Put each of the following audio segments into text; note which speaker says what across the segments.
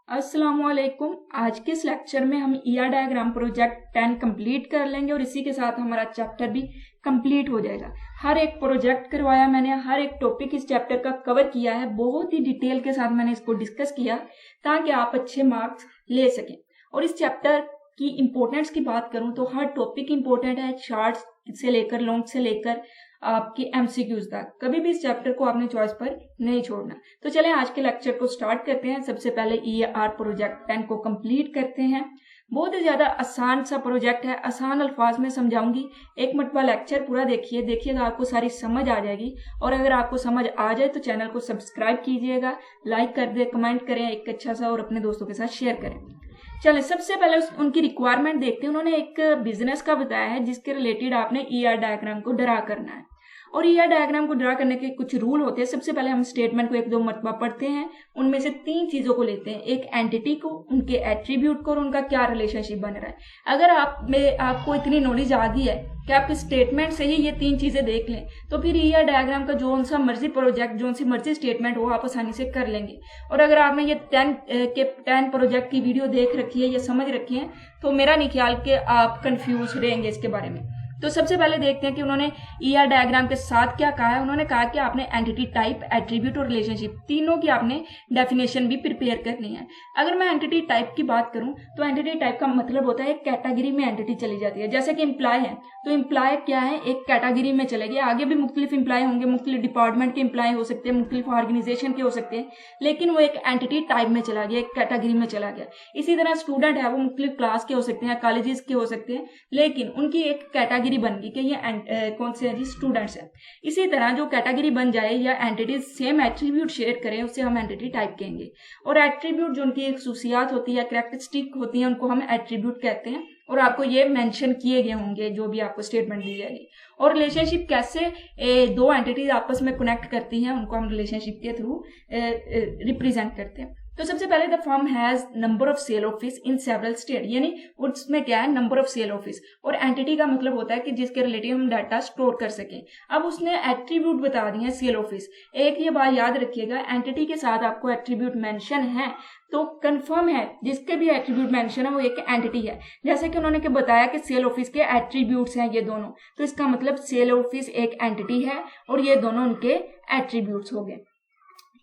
Speaker 1: अस्सलामुअलैकुम। आज के इस लेक्चर में हम ईआर डायग्राम प्रोजेक्ट 10 कंप्लीट कर लेंगे और इसी के साथ हमारा चैप्टर भी कंप्लीट हो जाएगा। हर एक प्रोजेक्ट करवाया मैंने, हर एक टॉपिक इस चैप्टर का कवर किया है, बहुत ही डिटेल के साथ मैंने इसको डिस्कस किया ताकि आप अच्छे मार्क्स ले सकें। और इस चैप्टर की इंपॉर्टेंस की बात करूं तो हर टॉपिक इंपॉर्टेंट है, शार्ट्स से लेकर लॉन्ग से लेकर आपके एमसीक्यूज तक। कभी भी इस चैप्टर को आपने चॉइस पर नहीं छोड़ना। तो चलें आज के लेक्चर को स्टार्ट करते हैं। सबसे पहले ईआर प्रोजेक्ट 10 को कंप्लीट करते हैं। बहुत ही ज्यादा आसान सा प्रोजेक्ट है, आसान अल्फाज में समझाऊंगी। एक मरतबा लेक्चर पूरा देखिएगा, आपको सारी समझ आ जाएगी। और अगर आपको समझ आ जाए तो चैनल को सब्सक्राइब कीजिएगा, लाइक कर दे, कमेंट करें एक अच्छा सा और अपने दोस्तों के साथ शेयर करें। चले सबसे पहले उनकी रिक्वायरमेंट देखते हैं। उन्होंने एक बिजनेस का बताया है जिसके रिलेटेड आपने ईआर डायग्राम को ड्रा करना है। और ईआर डायग्राम को ड्रा करने के कुछ रूल होते हैं। सबसे पहले हम स्टेटमेंट को एक दो मरतबा पढ़ते हैं, उनमें से 3 चीजों को लेते हैं, एक एंटिटी को, उनके एट्रीब्यूट को और उनका क्या रिलेशनशिप बन रहा है। अगर आपको इतनी नॉलेज आ गई है कि आप स्टेटमेंट से ही ये 3 चीजें देख लें तो फिर ईआर डायग्राम का जो सा मर्जी प्रोजेक्ट, जो सी मर्जी स्टेटमेंट हो आप आसानी से कर लेंगे। और अगर आपने ये 10 प्रोजेक्ट की वीडियो देख रखी है या समझ रखी है तो मेरा नहीं ख्याल कि आप कंफ्यूज रहेंगे इसके बारे में। तो सबसे पहले देखते हैं कि उन्होंने ईआर डायग्राम के साथ क्या कहा है। उन्होंने कहा कि आपने एंटिटी टाइप, एट्रीब्यूट और रिलेशनशिप तीनों की आपने डेफिनेशन भी प्रिपेयर करनी है। अगर मैं एंटिटी टाइप की बात करूं तो एंटिटी टाइप का मतलब होता है एक कैटेगरी में एंटिटी चली जाती है। जैसे कि इम्प्लॉय है तो इम्प्लॉय क्या है, एक कैटेगरी में चलेगी। आगे भी मुख्तलिफ इम्प्लॉय होंगे, मुख्तलिफ डिपार्टमेंट के इम्प्लॉय हो सकते हैं, मुख्तलिफ ऑर्गेनाइजेशन के हो सकते हैं, लेकिन वो एक एंटिटी टाइप में चला गया, एक कैटेगरी में चला गया। इसी तरह स्टूडेंट है वो मुख्तलिफ क्लास के हो सकते हैं, कॉलेजेस के हो सकते हैं, लेकिन उनकी एक कैटेगरी बन गई कि ये कौन से है जी, स्टूडेंट्स है। इसी तरह जो कैटेगरी बन जाए या एंटिटी सेम एट्रीब्यूट शेयर करें उसे हम एंटिटी टाइप कहेंगे। और एट्रीब्यूट जो उनकी खुसूसियात होती है, कैरेक्टरिस्टिक होती है, उनको हम एट्रीब्यूट कहते हैं। और आपको ये मेंशन किए गए होंगे जो भी आपको स्टेटमेंट दी जाएगी। और रिलेशनशिप कैसे दो एंटिटीज आपस में कनेक्ट करती हैं उनको हम रिलेशनशिप के थ्रू रिप्रेजेंट करते हैं। तो सबसे पहले the firm has number of sale office in several state, यानी उसमें क्या है, नंबर ऑफ सेल ऑफिस। और एंटिटी का मतलब होता है कि जिसके रिलेटिव हम डाटा स्टोर कर सकें। अब उसने एट्रीब्यूट बता दिए सेल ऑफिस। एक ये बात याद रखिएगा, एंटिटी के साथ आपको एट्रीब्यूट मेंशन है तो कंफर्म है जिसके भी एट्रीब्यूट मेंशन है वो एक एंटिटी है। जैसे कि उन्होंने बताया कि सेल ऑफिस के एट्रीब्यूट्स हैं ये दोनों, तो इसका मतलब सेल ऑफिस एक एंटिटी है और ये दोनों उनके एट्रीब्यूट्स हो गए।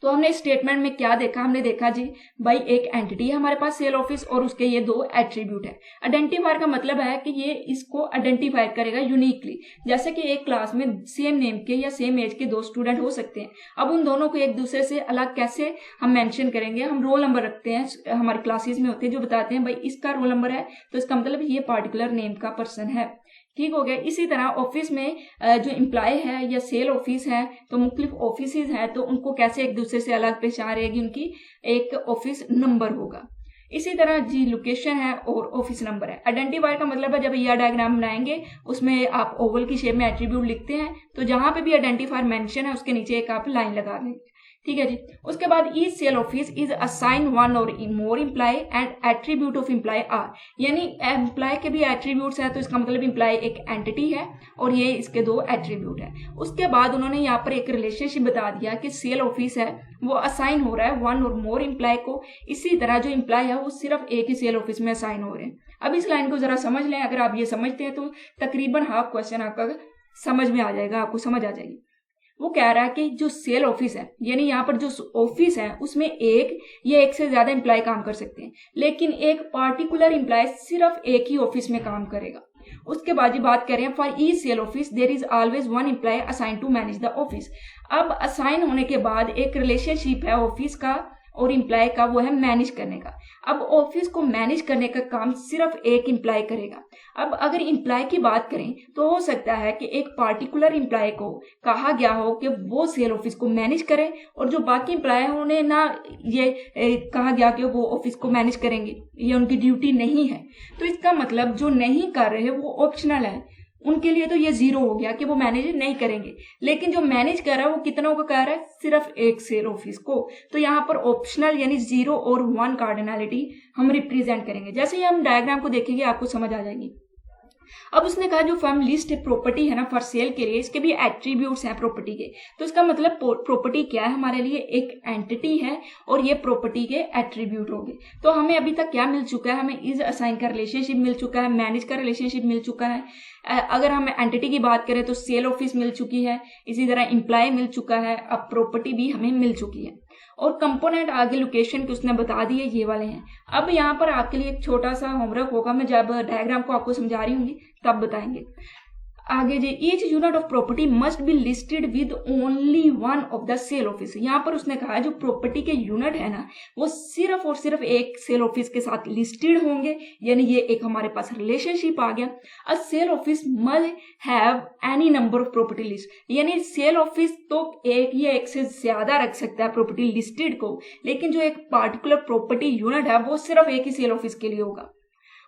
Speaker 1: तो हमने स्टेटमेंट में क्या देखा, हमने देखा जी भाई एक एंटिटी है हमारे पास सेल ऑफिस और उसके ये 2 एट्रीब्यूट है। आइडेंटिफायर का मतलब है कि ये इसको आइडेंटिफाई करेगा यूनिकली। जैसे कि एक क्लास में सेम नेम के या सेम एज के 2 स्टूडेंट हो सकते हैं। अब उन दोनों को एक दूसरे से अलग कैसे हम मेंशन करेंगे, हम रोल नंबर रखते हैं, हमारी क्लासेस में होते हैं जो बताते हैं भाई इसका रोल नंबर है तो इसका मतलब ये पार्टिकुलर नेम का पर्सन है। ठीक हो गया। इसी तरह ऑफिस में जो एम्प्लॉय है या सेल ऑफिस है तो मुख्तलिफ ऑफिस है तो उनको कैसे एक दूसरे से अलग पहचान रहेगी, उनकी एक ऑफिस नंबर होगा। इसी तरह जी लोकेशन है और ऑफिस नंबर है। आइडेंटिफायर का मतलब है जब ईआर डायग्राम बनाएंगे उसमें आप ओवल की शेप में एट्रीब्यूट लिखते हैं तो जहां पे भी आइडेंटिफायर मेंशन है उसके नीचे एक आप लाइन लगा देंगे। ठीक है जी। उसके बाद each sale office is assign 1 or more employee and attribute of employee are, यानी एम्प्लॉय के भी एट्रीब्यूट्स है तो इसका मतलब एम्प्लॉय एक एंटिटी है और ये इसके 2 एट्रीब्यूट है। उसके बाद उन्होंने यहाँ पर एक रिलेशनशिप बता दिया कि सेल ऑफिस है वो असाइन हो रहा है 1 और मोर एम्प्लॉय को। इसी तरह जो एम्प्लॉय है वो सिर्फ एक ही सेल ऑफिस में असाइन हो रहे हैं। अब इस लाइन को जरा समझ लें, अगर आप ये समझते हैं तो तकरीबन हाफ क्वेश्चन आपका समझ में आ जाएगा, आपको समझ आ जाएगी। वो कह रहा है कि जो सेल ऑफिस है यानी यहाँ पर जो ऑफिस है उसमें एक या एक से ज्यादा एम्प्लॉय काम कर सकते हैं, लेकिन एक पार्टिकुलर एम्प्लॉय सिर्फ एक ही ऑफिस में काम करेगा। उसके बाद बात कर रहे हैं for each sale office there is always 1 employ assign to manage the office. अब असाइन होने के बाद एक रिलेशनशिप है ऑफिस का और एम्प्लॉय का, वो है मैनेज करने का। अब ऑफिस को मैनेज करने का काम सिर्फ एक एम्प्लॉय करेगा। अब अगर एम्प्लॉय की बात करें तो हो सकता है कि एक पार्टिकुलर एम्प्लॉय को कहा गया हो कि वो सेल ऑफिस को मैनेज करे और जो बाकी एम्प्लॉय हैं उन्हें ना ये कहा गया कि वो ऑफिस को मैनेज करेंगे, ये उनकी ड्यूटी नहीं है। तो इसका मतलब जो नहीं कर रहे वो ऑप्शनल है, उनके लिए तो ये 0 हो गया कि वो मैनेज नहीं करेंगे। लेकिन जो मैनेज कर रहा है वो कितनों को कर रहा है, सिर्फ एक सेल ऑफिस को। तो यहाँ पर ऑप्शनल यानी 0 और 1 कार्डिनलिटी हम रिप्रेजेंट करेंगे। जैसे ही हम डायग्राम को देखेंगे आपको समझ आ जाएगी। अब उसने कहा जो फर्म लिस्ट प्रॉपर्टी है ना फॉर सेल के लिए, इसके भी एट्रीब्यूट्स हैं प्रॉपर्टी के। तो इसका मतलब प्रॉपर्टी क्या है हमारे लिए, एक एंटिटी है और ये प्रॉपर्टी के एट्रीब्यूट हो गए। तो हमें अभी तक क्या मिल चुका है, हमें इज असाइन का रिलेशनशिप मिल चुका है, मैनेज का रिलेशनशिप मिल चुका है। अगर हम एंटिटी की बात करें तो सेल ऑफिस मिल चुकी है, इसी तरह एम्प्लॉय मिल चुका है, अब प्रॉपर्टी भी हमें मिल चुकी है और कंपोनेंट आगे लोकेशन के उसने बता दिए ये वाले हैं। अब यहाँ पर आपके लिए एक छोटा सा होमवर्क होगा, मैं जब डायग्राम को आपको समझा रही हूँ तब बताएंगे आगे जी। Each unit of property must be listed with only one of the sale office. यहाँ पर उसने कहा जो प्रॉपर्टी के यूनिट है ना वो सिर्फ और सिर्फ एक सेल ऑफिस के साथ लिस्टेड होंगे, यानी ये एक हमारे पास रिलेशनशिप आ गया। A sale office must have any number of property list, यानी सेल ऑफिस तो एक या एक से ज्यादा रख सकता है प्रॉपर्टी लिस्टेड को, लेकिन जो एक पार्टिकुलर प्रॉपर्टी यूनिट है वो सिर्फ एक ही सेल ऑफिस के लिए होगा।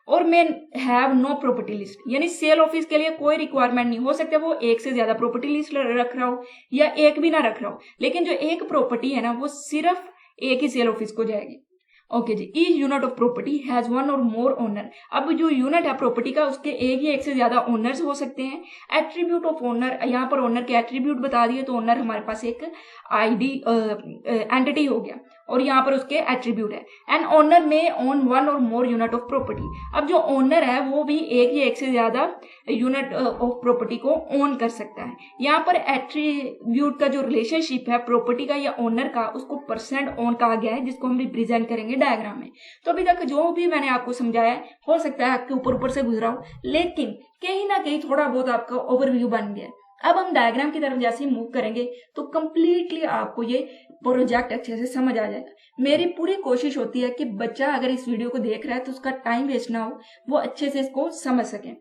Speaker 1: और मैं हैव नो प्रॉपर्टी लिस्ट, यानी सेल ऑफिस के लिए कोई रिक्वायरमेंट नहीं हो सकता वो एक से ज्यादा प्रॉपर्टी लिस्ट रख रहा हो या एक भी ना रख रहा हो, लेकिन जो एक प्रॉपर्टी है ना वो सिर्फ एक ही सेल ऑफिस को जाएगी। ओके जी। Each unit of property has one or more owner. अब जो यूनिट है प्रॉपर्टी का उसके एक या एक से ज्यादा ओनर्स हो सकते हैं। एट्रीब्यूट ऑफ ओनर, यहाँ पर ओनर के एट्रीब्यूट बता दिए तो ओनर हमारे पास एक आईडी एंटिटी हो गया और यहाँ पर उसके एट्रीब्यूट है। एंड ओनर में own one or more unit of property. अब जो ओनर है वो भी एक या एक से ज्यादा यूनिट ऑफ प्रॉपर्टी को ओन कर सकता है। यहाँ पर एट्रीब्यूट का जो रिलेशनशिप है प्रॉपर्टी का या ओनर का उसको परसेंट ओन कहा गया है, जिसको हम रिप्रेजेंट करेंगे डायग्राम में। तो अभी तक जो भी मैंने आपको समझाया हो सकता है आपके ऊपर से गुजरा हो, लेकिन कहीं ना कहीं थोड़ा बहुत आपका ओवरव्यू बन गया। अब हम डायग्राम की तरफ जैसे ही मूव करेंगे तो कंप्लीटली आपको ये प्रोजेक्ट अच्छे से समझ आ जाएगा। मेरी पूरी कोशिश होती है कि बच्चा अगर इस वीडियो को देख रहा है तो उसका टाइम वेस्ट ना हो, वो अच्छे से इसको समझ सके।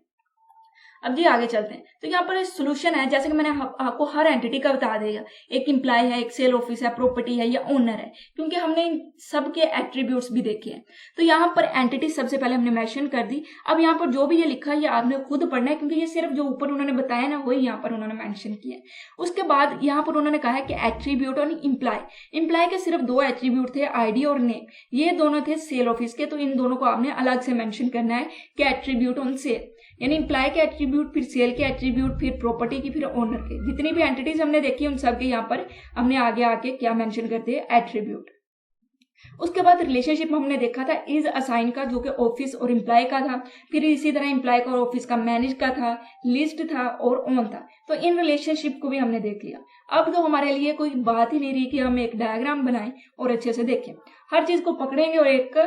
Speaker 1: अब जी आगे चलते हैं। तो यहाँ पर सोल्यूशन है, जैसे कि मैंने आपको हर एंटिटी का बता देगा, एक एम्प्लॉय है, एक सेल ऑफिस है, प्रॉपर्टी है या ओनर है, क्योंकि हमने इन सबके एट्रीब्यूट्स भी देखे हैं। तो यहाँ पर एंटिटी सबसे पहले हमने मेंशन कर दी। अब यहाँ पर जो भी ये लिखा है ये आपने खुद पढ़ना है, क्योंकि ये सिर्फ जो ऊपर उन्होंने बताया ना वही यहाँ पर उन्होंने मेंशन किया है। उसके बाद यहाँ पर उन्होंने कहा है कि एट्रीब्यूट और एम्प्लॉय के सिर्फ दो एट्रीब्यूट थे, आईडी और नेम, ये दोनों थे सेल ऑफिस के। तो इन दोनों को आपने अलग से मेंशन करना है कि एट्रीब्यूट ऑन सेल, यानी एम्प्लॉय के एट्रीब्यूट, फिर सेल के एट्रीब्यूट, फिर प्रॉपर्टी की, फिर ओनर के। जितनी भी एंटिटीज हमने देखी उन सब के यहाँ पर हमने आगे आके क्या मेंशन करते हैं, एट्रीब्यूट। उसके बाद रिलेशनशिप हमने देखा था इज असाइन का, जो कि ऑफिस और एम्प्लॉय का था। फिर इसी तरह एम्प्लॉय का और ऑफिस का मैनेज का था, लिस्ट था और ओन था। तो इन रिलेशनशिप को भी हमने देख लिया। अब तो हमारे लिए कोई बात ही नहीं रही कि हम एक डायग्राम बनाएं और अच्छे से देखें। हर चीज को पकड़ेंगे और एक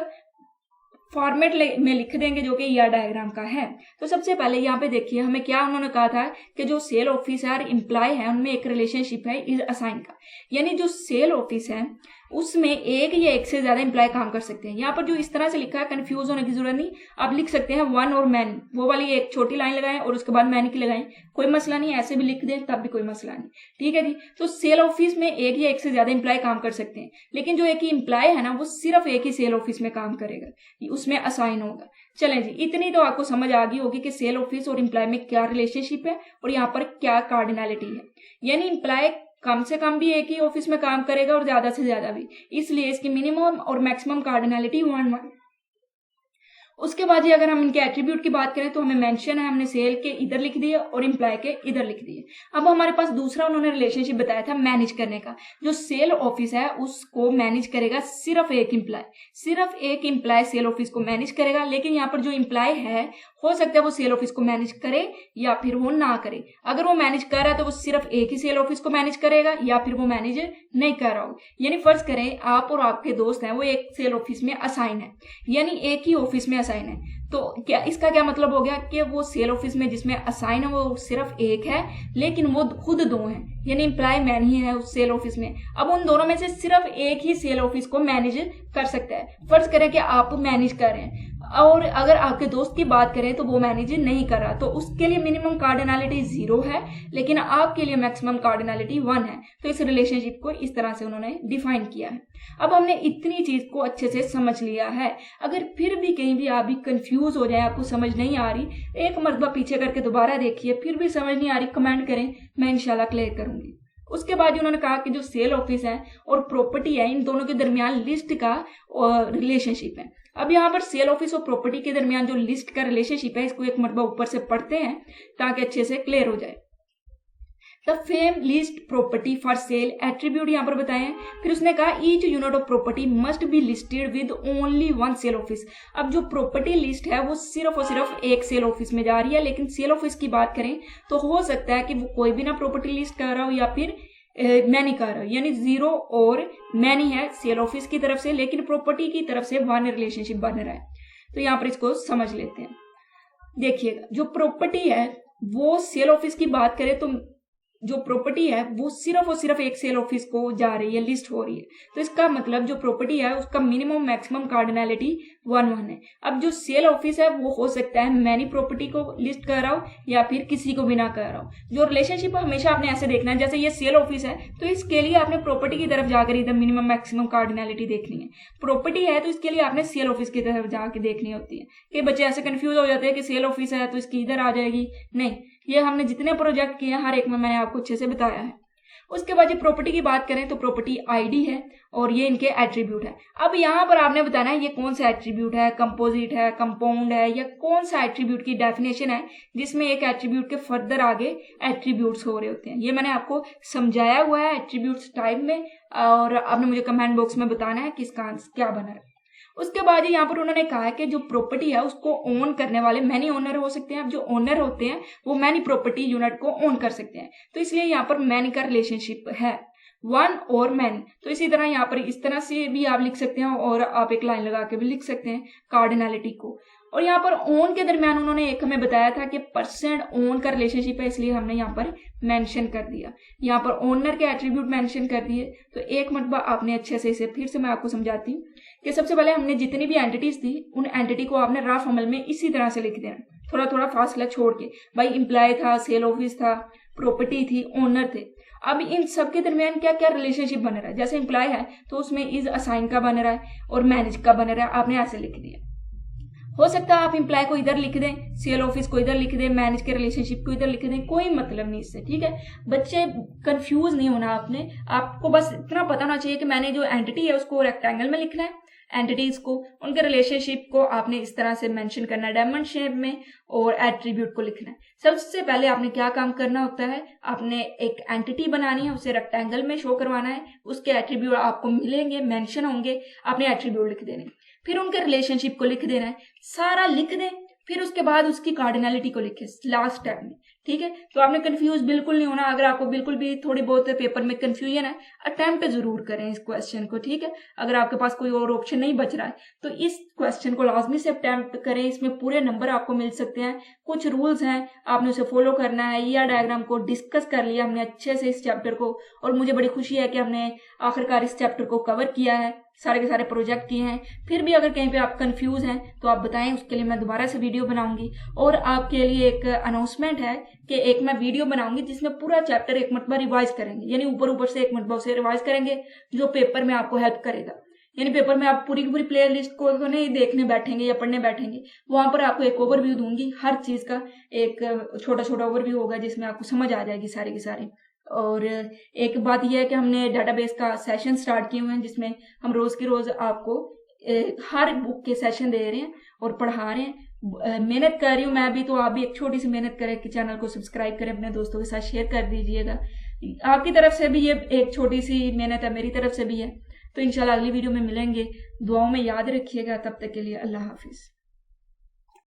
Speaker 1: फॉर्मेट में लिख देंगे जो कि यह डायग्राम का है। तो सबसे पहले यहाँ पे देखिए हमें क्या उन्होंने कहा था कि जो सेल ऑफिस है और एम्प्लॉय है उनमें एक रिलेशनशिप है इज असाइन का, यानी जो सेल ऑफिस है उसमें एक या एक से ज्यादा एम्प्लॉय काम कर सकते हैं। यहाँ पर जो इस तरह से लिखा है कंफ्यूज होने की जरूरत नहीं, आप लिख सकते हैं वन और मैनी, वो वाली एक छोटी लाइन लगाएं और उसके बाद मैनी की लगाएं, कोई मसला नहीं, ऐसे भी लिख दें तब भी कोई मसला नहीं, ठीक है जी। तो सेल ऑफिस में एक या एक से ज्यादा एम्प्लॉय काम कर सकते हैं, लेकिन जो एक ही एम्प्लॉय है ना वो सिर्फ एक ही सेल ऑफिस में काम करेगा, उसमें असाइन होगा। चलें जी, इतनी तो आपको समझ आ गई होगी कि सेल ऑफिस और एम्प्लॉय में क्या रिलेशनशिप है और यहाँ पर क्या कार्डिनलिटी है। यानी एम्प्लॉय कम से कम भी एक ही ऑफिस में काम करेगा और ज्यादा से ज्यादा भी, इसलिए इसकी मिनिमम और मैक्सिमम कार्डिनलिटी 1:1। उसके बाद अगर हम इनके एट्रीब्यूट की बात करें तो हमें मेंशन है, हमने सेल के इधर लिख दिए और एम्प्लॉय के इधर लिख दिए। अब हमारे पास दूसरा उन्होंने रिलेशनशिप बताया था मैनेज करने का। जो सेल ऑफिस है उसको मैनेज करेगा सिर्फ एक एम्प्लॉय सेल ऑफिस को मैनेज करेगा, लेकिन यहाँ पर जो एम्प्लॉय है हो सकता है वो सेल ऑफिस को मैनेज करे या फिर वो ना करे। अगर वो मैनेज कर रहा है तो वो सिर्फ एक ही सेल ऑफिस को मैनेज करेगा या फिर वो मैनेज नहीं कर रहा हो। यानी फर्ज करें आप और आपके दोस्त हैं, वो एक सेल ऑफिस में असाइन है, यानी एक ही ऑफिस में असाइन है। तो क्या इसका क्या मतलब हो गया कि वो सेल ऑफिस में जिसमें असाइन है वो सिर्फ एक है, लेकिन वो खुद दो हैं, यानी एम्प्लॉय मैन ही है उस सेल ऑफिस में। अब उन दोनों में से सिर्फ एक ही सेल ऑफिस को मैनेज कर सकता है। फर्ज करें कि आप मैनेज कर रहे हैं और अगर आपके दोस्त की बात करें तो वो मैनेज नहीं कर रहा, तो उसके लिए मिनिमम कार्डिनलिटी 0 है, लेकिन आपके लिए मैक्सिमम कार्डिनलिटी 1 है। तो इस रिलेशनशिप को इस तरह से उन्होंने डिफाइन किया है। अब हमने इतनी चीज को अच्छे से समझ लिया है। अगर फिर भी कहीं भी आप भी कंफ्यूज हो जाए, आपको समझ नहीं आ रही, एक मरतबा पीछे करके दोबारा देखिए, फिर भी समझ नहीं आ रही कमेंट करें, मैं इंशाल्लाह क्लियर करूंगी। उसके बाद उन्होंने कहा कि जो सेल ऑफिस है और प्रॉपर्टी है, इन दोनों के दरमियान लिस्ट का रिलेशनशिप है। अब यहाँ पर सेल ऑफिस और प्रॉपर्टी के दरमियान जो लिस्ट का रिलेशनशिप है, इसको एक मरतबा ऊपर से पढ़ते हैं ताकि अच्छे से क्लियर हो जाए। The firm list property for sale attribute यहाँ पर बताए हैं। फिर उसने कहा each unit of property must be listed with only one sale office. अब जो प्रॉपर्टी लिस्ट है वो सिर्फ और सिर्फ एक सेल ऑफिस में जा रही है, लेकिन सेल ऑफिस की बात करें तो हो सकता है कि वो कोई भी ना प्रॉपर्टी लिस्ट कर रहा हो या फिर मैनी कर रहा हो, यानी जीरो और मैनी है सेल ऑफिस की तरफ से, लेकिन प्रॉपर्टी की तरफ से वन रिलेशनशिप बन रहा है। तो यहाँ पर इसको समझ लेते हैं। देखिएगा, जो प्रॉपर्टी है वो सेल ऑफिस की बात करें तो जो प्रॉपर्टी है वो सिर्फ और सिर्फ एक सेल ऑफिस को जा रही है, लिस्ट हो रही है। तो इसका मतलब जो प्रॉपर्टी है उसका मिनिमम मैक्सिमम कार्डिनैलिटी 1 है। अब जो सेल ऑफिस है वो हो सकता है मैनी प्रॉपर्टी को लिस्ट कर रहा हो या फिर किसी को भी ना कर रहा हो। जो रिलेशनशिप हमेशा आपने ऐसे देखना है, जैसे ये सेल ऑफिस है तो इसके लिए आपने प्रॉपर्टी की तरफ जाकर इधर मिनिमम मैक्सिमम कार्डिनैलिटी देखनी है। प्रॉपर्टी है तो इसके लिए आपने सेल ऑफिस की तरफ जाकर देखनी होती है। कि बच्चे ऐसे कंफ्यूज हो जाते हैं कि सेल ऑफिस है तो इसकी इधर आ जाएगी, नहीं, ये हमने जितने प्रोजेक्ट किए हैं हर एक में मैंने आपको अच्छे से बताया है। उसके बाद ये प्रॉपर्टी की बात करें तो प्रॉपर्टी आईडी है और ये इनके एट्रीब्यूट है। अब यहाँ पर आपने बताना है ये कौन सा एट्रीब्यूट है, कंपोजिट है, कंपाउंड है, या कौन सा एट्रीब्यूट की डेफिनेशन है जिसमें एक एट्रीब्यूट के फर्दर आगे एट्रीब्यूट्स हो रहे होते हैं। ये मैंने आपको समझाया हुआ है एट्रीब्यूट्स टाइप में, और आपने मुझे कमेंट बॉक्स में बताना है कि इसका क्या बना है। उसके बाद यहाँ पर उन्होंने कहा है कि जो प्रॉपर्टी है उसको ओन करने वाले मैनी ओनर हो सकते हैं। अब जो ओनर होते हैं वो मैनी प्रॉपर्टी यूनिट को ओन कर सकते हैं, तो इसलिए यहाँ पर मैनी का रिलेशनशिप है, वन और मैनी। तो इसी तरह यहाँ पर इस तरह से भी आप लिख सकते हैं और आप एक लाइन लगा के भी लिख सकते हैं कार्डिनैलिटी को। और यहाँ पर ओन के दरमियान उन्होंने एक हमें बताया था कि परसेंट ओन का रिलेशनशिप है, इसलिए हमने यहाँ पर मेंशन कर दिया। यहाँ पर ओनर के एट्रीब्यूट मेंशन कर दिए। तो एक मरतबा आपने अच्छे से इसे फिर से मैं आपको समझाती हूँ कि सबसे पहले हमने जितनी भी एंटिटीज थी उन एंटिटी को आपने रफ अमल में इसी तरह से लिख देना, थोड़ा थोड़ा फासला छोड़ के। भाई एम्प्लॉय था, सेल ऑफिस था, प्रॉपर्टी थी, ओनर थे। अब इन सब के दरमियान क्या क्या रिलेशनशिप बन रहा है, जैसे एम्प्लॉय है तो उसमें इज असाइन का बन रहा है और मैनेज का बन रहा है, आपने ऐसे लिख दिया। हो सकता है आप एम्प्लॉय को इधर लिख दें, सेल ऑफिस को इधर लिख दें, मैनेज के रिलेशनशिप को इधर लिख दें, कोई मतलब नहीं इससे, ठीक है। बच्चे कंफ्यूज नहीं होना आपने, आपको बस इतना पता होना चाहिए कि मैंने जो एंटिटी है उसको रेक्टेंगल में लिखना है, एंटिटीज को, उनके रिलेशनशिप को आपने इस तरह से मेंशन करना है डायमंड शेप में, और एट्रीब्यूट को लिखना है। सबसे पहले आपने क्या काम करना होता है, आपने एक एंटिटी बनानी है, उसे रेक्टेंगल में शो करवाना है, उसके एट्रीब्यूट आपको मिलेंगे, मेंशन होंगे, आपने एट्रीब्यूट लिख देने, फिर उनके रिलेशनशिप को लिख देना है, सारा लिख दें, फिर उसके बाद उसकी कार्डिनैलिटी को लिखे लास्ट स्टेप में, ठीक है। तो आपने कंफ्यूज बिल्कुल नहीं होना। अगर आपको बिल्कुल भी थोड़ी बहुत पेपर में कंफ्यूजन है, अटेम्प्ट जरूर करें इस क्वेश्चन को, ठीक है। अगर आपके पास कोई और ऑप्शन नहीं बच रहा है तो इस क्वेश्चन को लाजमी से अटेम्प्ट करें, इसमें पूरे नंबर आपको मिल सकते हैं। कुछ रूल्स हैं, आपने उसे फॉलो करना है। ईआर डायग्राम को डिस्कस कर लिया हमने अच्छे से इस चैप्टर को, और मुझे बड़ी खुशी है कि हमने आखिरकार इस चैप्टर को कवर किया है, सारे के सारे प्रोजेक्ट किए हैं। फिर भी अगर कहीं पे आप कंफ्यूज हैं तो आप बताएं, उसके लिए मैं दोबारा से वीडियो बनाऊंगी। और आपके लिए एक अनाउंसमेंट है कि एक मैं वीडियो बनाऊंगी जिसमें पूरा चैप्टर एक मरतबा रिवाइज करेंगे, यानी ऊपर ऊपर से एक मरतबा उसे रिवाइज करेंगे, जो पेपर में आपको हेल्प करेगा। यानी पेपर में आप पूरी की पूरी प्ले लिस्ट को तो नहीं देखने बैठेंगे या पढ़ने बैठेंगे, वहां पर आपको एक ओवरव्यू दूंगी, हर चीज का एक छोटा छोटा ओवरव्यू होगा जिसमें आपको समझ आ जाएगी सारी की सारी। और एक बात यह है कि हमने डेटाबेस का सेशन स्टार्ट किए हुए हैं, जिसमें हम रोज की रोज आपको हर बुक के सेशन दे रहे हैं और पढ़ा रहे हैं। मेहनत कर रही हूँ मैं भी, तो आप भी एक छोटी सी मेहनत करें कि चैनल को सब्सक्राइब करें, अपने दोस्तों के साथ शेयर कर दीजिएगा। आपकी तरफ से भी ये एक छोटी सी मेहनत है, मेरी तरफ से भी है। तो इंशाल्लाह अगली वीडियो में मिलेंगे। दुआओं में याद रखिएगा। तब तक के लिए अल्लाह हाफिज।